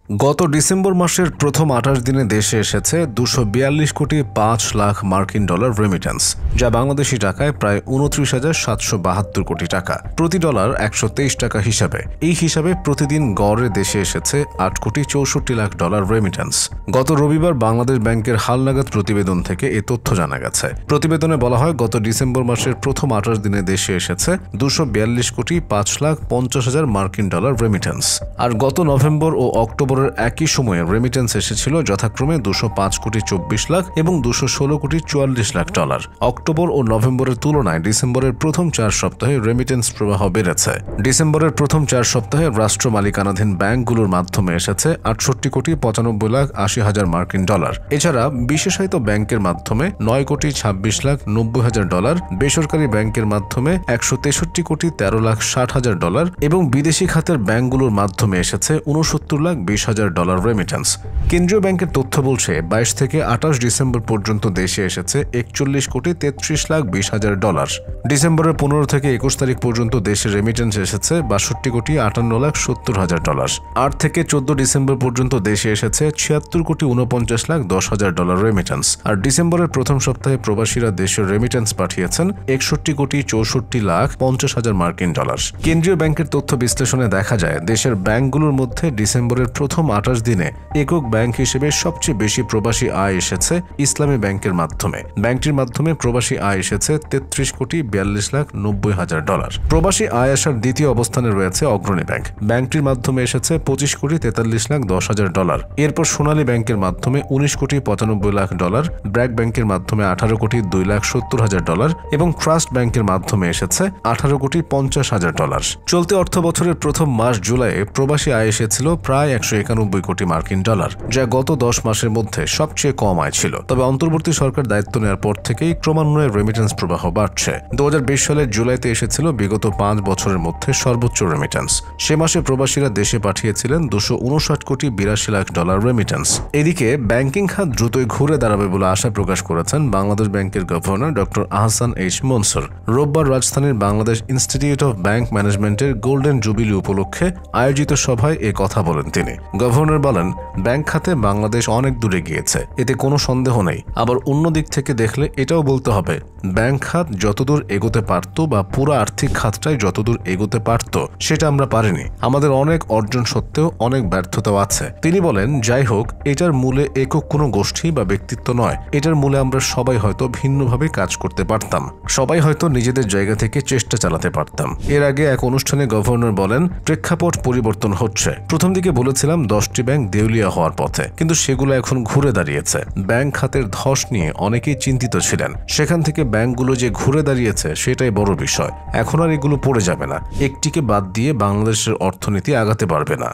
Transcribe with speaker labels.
Speaker 1: গত ডিসেম্বর মাসের প্রথম 28 দিনে দেশে এসেছে 242 কোটি 5 লাখ মার্কিন ডলার রেমিটেন্স, যা বাংলাদেশি টাকায় প্রায় 29,772 কোটি টাকা, প্রতি ডলার 123 টাকা হিসাবে। এই হিসাবে প্রতিদিন গড়ে দেশে এসেছে 8 কোটি 64 লাখ ডলার রেমিটেন্স। গত রবিবার বাংলাদেশ ব্যাংকের হালনাগাদ প্রতিবেদন থেকে এ তথ্য জানা গেছে। প্রতিবেদনে বলা হয়, গত ডিসেম্বর মাসের প্রথম 28 দিনে দেশে এসেছে 242 কোটি 5 লাখ 50 হাজার মার্কিন ডলার রেমিটেন্স। আর গত নভেম্বর ও অক্টোবরের একই সময়ে রেমিটেন্স এসেছিল যথাক্রমে 205 কোটি 24 লাখ এবং 216 কোটি 44 লাখ ডলার। অক্টোবর ও নভেম্বরের তুলনায় ডিসেম্বরের প্রথম 4 সপ্তাহে রেমিটেন্স প্রবাহ বেড়েছে। ডিসেম্বরের প্রথম 4 সপ্তাহে রাষ্ট্র মালিকানাধীন ব্যাংকগুলোর মাধ্যমে এসেছে 68 কোটি 95 লাখ 80 হাজার মার্কিন ডলার। এছাড়া বিশেষায়িত ব্যাংকের মাধ্যমে 9 কোটি 26 লাখ 90 হাজার ডলার, বেসরকারি ব্যাংকের মাধ্যমে 163 কোটি 13 লাখ 60 হাজার ডলার এবং বিদেশি খাতের ব্যাংকগুলোর মাধ্যমে এসেছে 69 লাখ 20 হাজার ডলার রেমিটেন্স। কেন্দ্রীয় ব্যাংকের তথ্য বলছে 22 থেকে 28 ডিসেম্বর পর্যন্ত দেশে এসেছে 41 কোটি 33 লাখ 20 হাজার ডলার। ডিসেম্বরের 15 থেকে 21 তারিখ পর্যন্ত দেশে রেমিটেন্স এসেছে 62 কোটি 58 লাখ 70 হাজার ডলার। 8 থেকে 14 ডিসেম্বর পর্যন্ত দেশে এসেছে 76 কোটি 49 লাখ 10 হাজার ডলার রেমিটেন্স। আর ডিসেম্বরের প্রথম সপ্তাহে প্রবাসীরা দেশের রেমিটেন্স পাঠিয়েছেন 61 কোটি 64 লাখ 50 হাজার মার্কিন ডলার। কেন্দ্রীয় ব্যাংকের তথ্য বিশ্লেষণে দেখা যায়, দেশের ব্যাংকগুলোর মধ্যে ডিসেম্বরের প্রথম 28 দিনে একক ব্যাংক হিসেবে সবচেয়ে বেশি প্রবাসী আয় এসেছে ইসলামী ব্যাংকের মাধ্যমে। ব্যাংকটির মাধ্যমে প্রবাসী আয় এসেছে 33 কোটি 42 লাখ 90 হাজার ডলার। প্রবাসী আয় আসার দ্বিতীয় অবস্থানে রয়েছে অগ্রণী ব্যাংক। ব্যাংকটির মাধ্যমে এসেছে 25 কোটি 43 লাখ 10 হাজার ডলার। এরপর সোনালী ব্যাংকের মাধ্যমে 19 কোটি 95 লাখ ডলার, ব্র্যাক ব্যাংকের মাধ্যমে 18 কোটি 2 লাখ 70 হাজার ডলার এবং ট্রাস্ট ব্যাংকের মাধ্যমে এসেছে 18 কোটি 50 হাজার ডলার। চলতি অর্থ বছরের প্রথম মাস জুলাইয়ে প্রবাসী আয় এসেছিল প্রায় 191 কোটি মার্কিন ডলার, যা গত 10 মাসের মধ্যে সবচেয়ে কম আয় ছিল। তবে অন্তর্বর্তী সরকার দায়িত্ব নেওয়ার পর থেকেই ক্রমান্বয়ে রেমিটেন্স প্রবাহ বাড়ছে। 2020 সালের জুলাইতে এসেছিল বিগত 5 বছরের মধ্যে সর্বোচ্চ রেমিটেন্স। সে মাসে প্রবাসীরা দেশে পাঠিয়েছিলেন 259 কোটি 82 লাখ ডলার রেমিটেন্স। এদিকে ব্যাংকিং খাত দ্রুতই ঘুরে দাঁড়াবে বলে আশা প্রকাশ করেছেন বাংলাদেশ ব্যাংকের governor doctor Ahsan H Mansur. রোববার রাজধানীর বাংলাদেশ ইনস্টিটিউট অফ ব্যাংক ম্যানেজমেন্টের গোল্ডেন জুবিলি উপলক্ষে আয়োজিত সভায় এ কথা বলেন তিনি। গভর্নর বলেন, ব্যাংক খাতে বাংলাদেশ অনেক দূরে গিয়েছে, এতে কোনো সন্দেহ নেই। আবার অন্য দিক থেকে দেখলে এটাও বলতে হবে, ব্যাংক খাত যতদূর এগোতে পারত বা পুরো আর্থিক খাতটাই যতদূর এগোতে পারত সেটা আমরা পারিনি। আমাদের অনেক অর্জন সত্ত্বেও অনেক ব্যর্থতাও আছে। তিনি বলেন, যাই হোক, এটার মূলে একক কোনো গোষ্ঠী বা ব্যক্তিত্ব নয়। এটার মূলে আমরা সবাই হয়তো ভিন্নভাবে কাজ করতে পারতাম, সবাই হয়তো নিজেদের জায়গা থেকে চেষ্টা চালাতে পারতাম। এর আগে এক অনুষ্ঠানে গভর্নর বলেন, প্রেক্ষাপট পরিবর্তন হচ্ছে। প্রথম দিকে বলেছিলাম 10টি ব্যাংক দেউলিয়া হওয়ার পথে, কিন্তু সেগুলো এখন ঘুরে দাঁড়িয়েছে। ব্যাংক খাতের ধস নিয়ে অনেকেই চিন্তিত ছিলেন, সেখান থেকে ব্যাংকগুলো যে ঘুরে দাঁড়িয়েছে সেটাই বড় বিষয়। এখন আর এগুলো পড়ে যাবে না। একটিকে বাদ দিয়ে বাংলাদেশের অর্থনীতি আগাতে পারবে না।